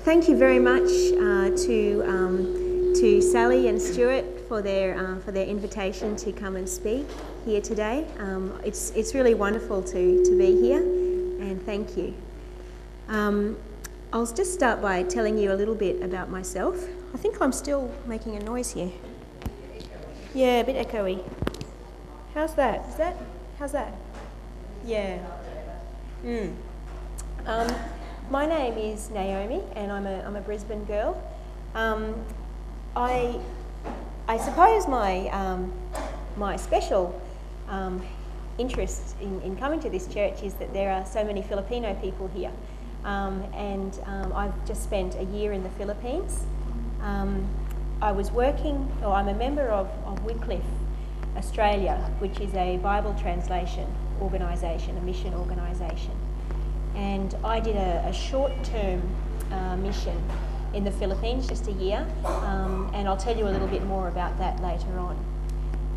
Thank you very much to Sally and Stuart for their invitation to come and speak here today. It's really wonderful to be here, and thank you. I'll just start by telling you a little bit about myself. I think I'm still making a noise here. Yeah, a bit echoey. How's that? How's that? Yeah. My name is Naomi, and I'm a Brisbane girl. I suppose my special interest in coming to this church is that there are so many Filipino people here, and I've just spent a year in the Philippines. I'm a member of Wycliffe Australia, which is a Bible translation organisation, a mission organisation. And I did a short-term mission in the Philippines, just a year, and I'll tell you a little bit more about that later on.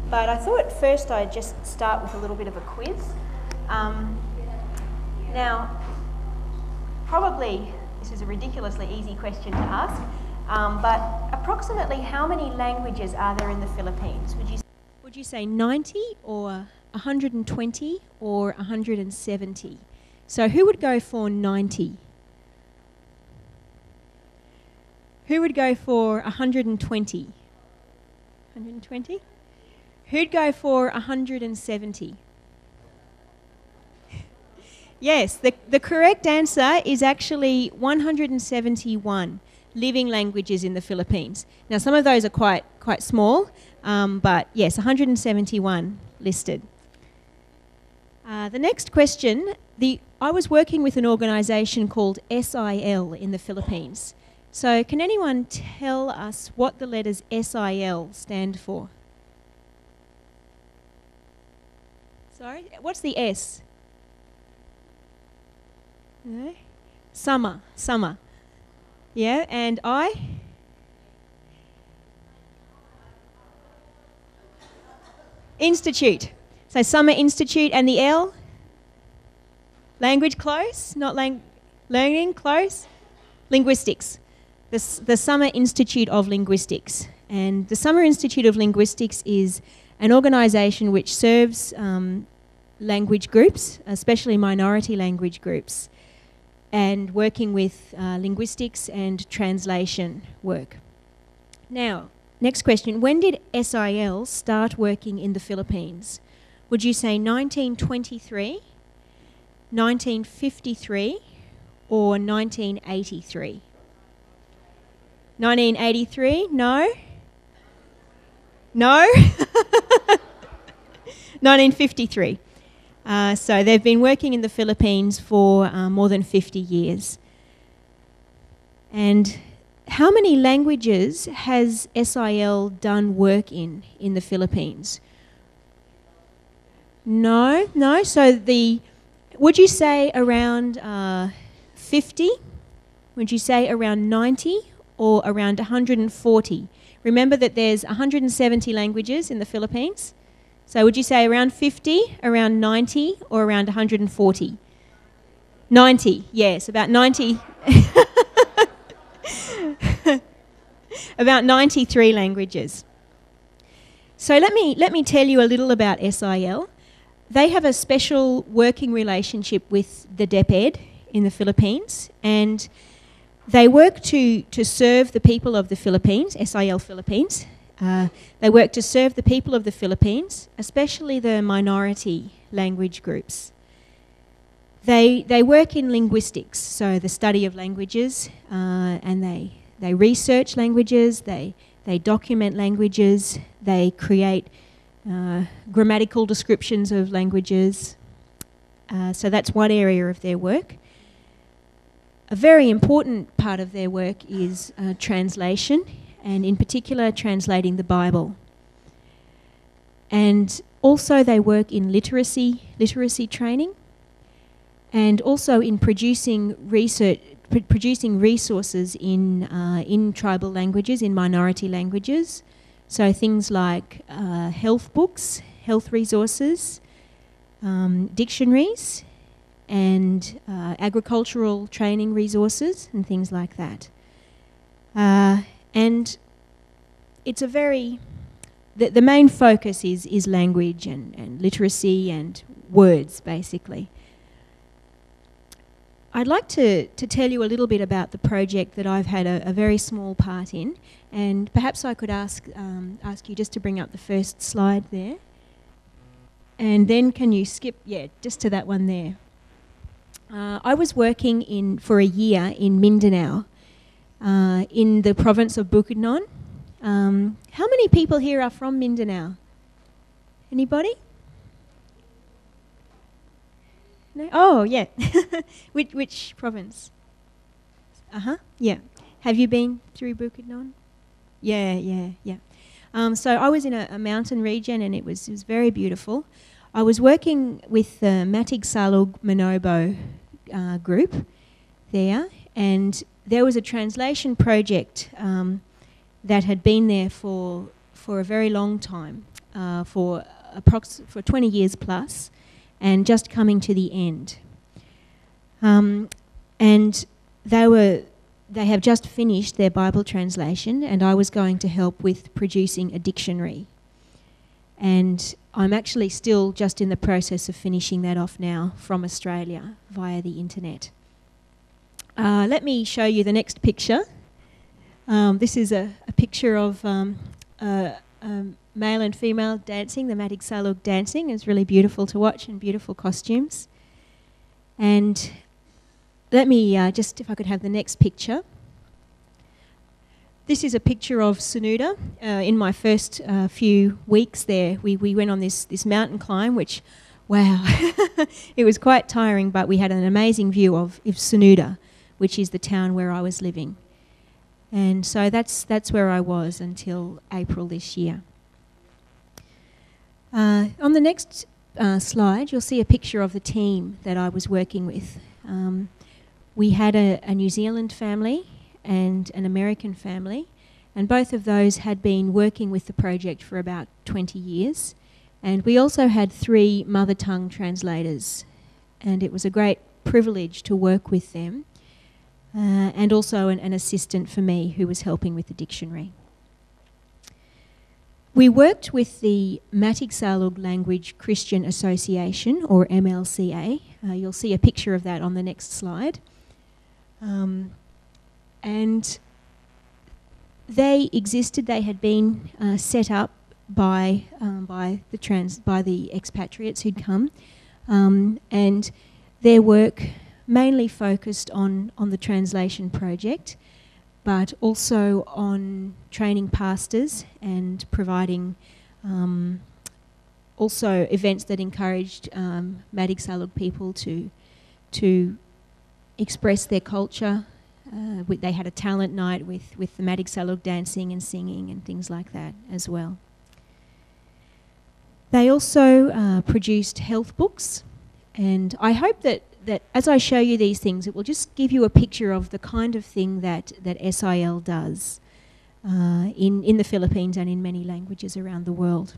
But I thought first I'd just start with a little bit of a quiz. Now, probably this is a ridiculously easy question to ask, but approximately how many languages are there in the Philippines? Would you say 90 or 120 or 170? So who would go for 90? Who would go for 120? 120? Who'd go for 170? Yes, the correct answer is actually 171 living languages in the Philippines. Now some of those are quite small, but yes, 171 listed. The next question, I was working with an organisation called SIL in the Philippines. So can anyone tell us what the letters SIL stand for? Sorry, what's the S? No? Summer. Yeah, and I? Institute. So Summer Institute, and the L? Language, close? Not learning, close? Linguistics. The Summer Institute of Linguistics. And the Summer Institute of Linguistics is an organisation which serves language groups, especially minority language groups, and working with linguistics and translation work. Now, next question. When did SIL start working in the Philippines? Would you say 1923, 1953, or 1983? 1983? No? No? 1953. So they've been working in the Philippines for more than 50 years. And how many languages has SIL done work in the Philippines? No. So would you say around 50? Would you say around 90 or around 140? Remember that there's 170 languages in the Philippines. So would you say around 50, around 90, or around 140? 90, yes, about 90. About 93 languages. So let me tell you a little about SIL. They have a special working relationship with the DepEd in the Philippines, and they work to serve the people of the Philippines, SIL Philippines. They work to serve the people of the Philippines, especially the minority language groups. They work in linguistics, so the study of languages, and they research languages, they document languages, they create grammatical descriptions of languages. So that's one area of their work. A very important part of their work is translation, and in particular translating the Bible. And also they work in literacy training, and also in producing resources in tribal languages, in minority languages. So things like health books, health resources, dictionaries, and agricultural training resources and things like that. And it's a very... The main focus is language and literacy and words, basically. I'd like to tell you a little bit about the project that I've had a very small part in, and perhaps I could ask you just to bring up the first slide there. And then can you skip, just to that one there. I was working for a year in Mindanao, in the province of Bukidnon. How many people here are from Mindanao? Anybody? No? Oh, yeah. Which province? Yeah. Have you been through Bukidnon? Yeah. So I was in a mountain region, and it was very beautiful. I was working with the Matig Salug Manobo group there, and there was a translation project that had been there for a very long time, for 20 years plus, and just coming to the end. And they have just finished their Bible translation, and I was going to help with producing a dictionary. And I'm actually still just in the process of finishing that off now from Australia via the internet. Let me show you the next picture. This is a picture of male and female dancing, the Matig Salug dancing. It's really beautiful to watch, and beautiful costumes. And let me just, if I could have the next picture. This is a picture of Sanuda. In my first few weeks there, we went on this mountain climb, which, wow, it was quite tiring, but we had an amazing view of Sanuda, which is the town where I was living. And so that's where I was until April this year. On the next slide, you'll see a picture of the team that I was working with. We had a New Zealand family and an American family, and both of those had been working with the project for about 20 years. And we also had 3 mother tongue translators, and it was a great privilege to work with them, and also an assistant for me who was helping with the dictionary. We worked with the Matig Salug Language Christian Association, or MLCA. You'll see a picture of that on the next slide. And they existed. They had been set up by the expatriates who'd come, and their work mainly focused on the translation project, but also on training pastors and providing also events that encouraged Matig Salug people to express their culture. They had a talent night with the Matig Salug dancing and singing and things like that as well. They also produced health books, and I hope that as I show you these things, it will just give you a picture of the kind of thing that SIL does in the Philippines and in many languages around the world.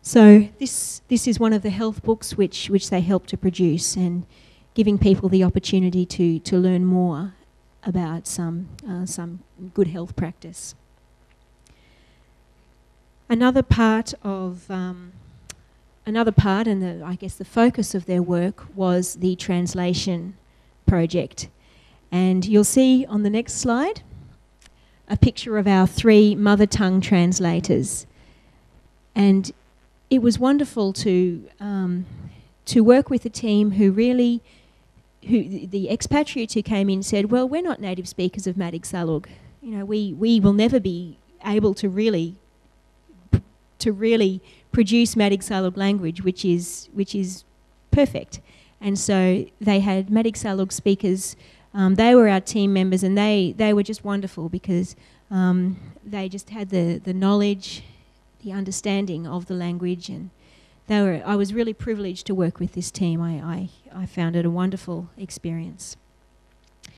So this is one of the health books which they help to produce, and giving people the opportunity to learn more about some good health practice. Another part, and I guess the focus of their work was the translation project. And you'll see on the next slide a picture of our 3 mother tongue translators. And it was wonderful to work with a team who the expatriates who came in said, well, we're not native speakers of Matig Salug. You know, we will never be able to really produce Matig Salug language, which is perfect. And so they had Matig Salug speakers. They were our team members, and they were just wonderful because they just had the knowledge, the understanding of the language, and I was really privileged to work with this team. I found it a wonderful experience.